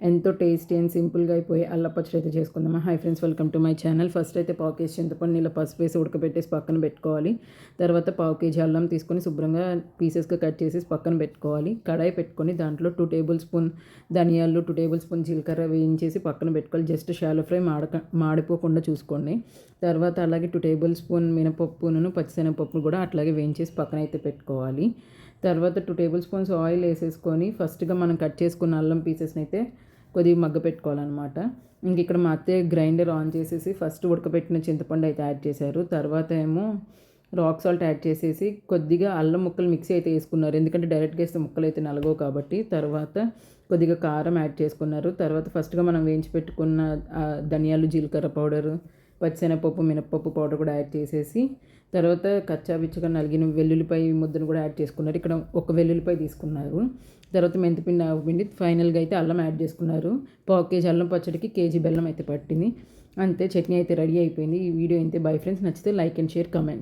ఎంతో tasty and సింపుల్గా అయిపోయి అల్లం పచ్చడి అయితే చేసుకుందామా. Hi friends, welcome to my channel. First అయితే పావు కేజీ చింతపండు నీళ్ళ పసుపు వేసి ఉడకబెట్టేసి పక్కన పెట్టుకోవాలి. తర్వాత పావు కేజీ అల్లం తీసుకొని శుభ్రంగా పీసెస్గా కట్ చేసేసి పక్కన పెట్టుకోవాలి. కడాయి పెట్టుకొని దాంట్లో 2 టేబుల్ స్పూన్ ధనియాలు, 2 టేబుల్ స్పూన్ జీలకర్ర వేయించేసి పక్కన పెట్టుకోవాలి. జస్ట్ షాలో ఫ్రై మాడిపోకుండా చూసుకోండి. తర్వాత అలాగే 2 టేబుల్ స్పూన్ మినపప్పును, పచ్చిశనగపప్పు కూడా అట్లాగే వేయించేసి పక్కన అయితే పెట్టుకోవాలి. తర్వాత 2 టేబుల్ స్పూన్స్ ఆయిల్ వేసేసుకొని ఫస్ట్గా మనం కట్ చేసుకున్న అల్లం పీసెస్ని అయితే కొద్దిగా మగ్గ పెట్టుకోవాలన్నమాట. ఇంక ఇక్కడ మా అత్తయ్య గ్రైండర్ ఆన్ చేసేసి ఫస్ట్ ఉడకబెట్టిన చింతపండు అయితే యాడ్ చేశారు. తర్వాత ఏమో రాక్ సాల్ట్ యాడ్ చేసేసి కొద్దిగా అల్లం ముక్కలు మిక్సీ అయితే వేసుకున్నారు. ఎందుకంటే డైరెక్ట్గా వేస్తే ముక్కలు అయితే నలగవు కాబట్టి. తర్వాత కొద్దిగా కారం యాడ్ చేసుకున్నారు. తర్వాత ఫస్ట్గా మనం వేయించి పెట్టుకున్న ధనియాలు, జీలకర్ర పౌడరు, పచ్చిశనగపప్పు, మినపప్పు పౌడర్ కూడా యాడ్ చేసేసి తర్వాత కచ్చాపిచ్చగా నలిగిన వెల్లుల్లిపాయ ముద్దను కూడా యాడ్ చేసుకున్నారు. ఇక్కడ ఒక వెల్లుల్లిపాయ తీసుకున్నారు. తర్వాత మెంతిపిండి, ఆవుపిండి, ఫైనల్గా అయితే అల్లం యాడ్ చేసుకున్నారు. పావు కేజీ అల్లం పచ్చడికి కేజీ బెల్లం అయితే పట్టింది. అంతే, చట్నీ అయితే రెడీ అయిపోయింది. ఈ వీడియో అయితే బై ఫ్రెండ్స్, నచ్చితే లైక్ అండ్ షేర్, కమెంట్.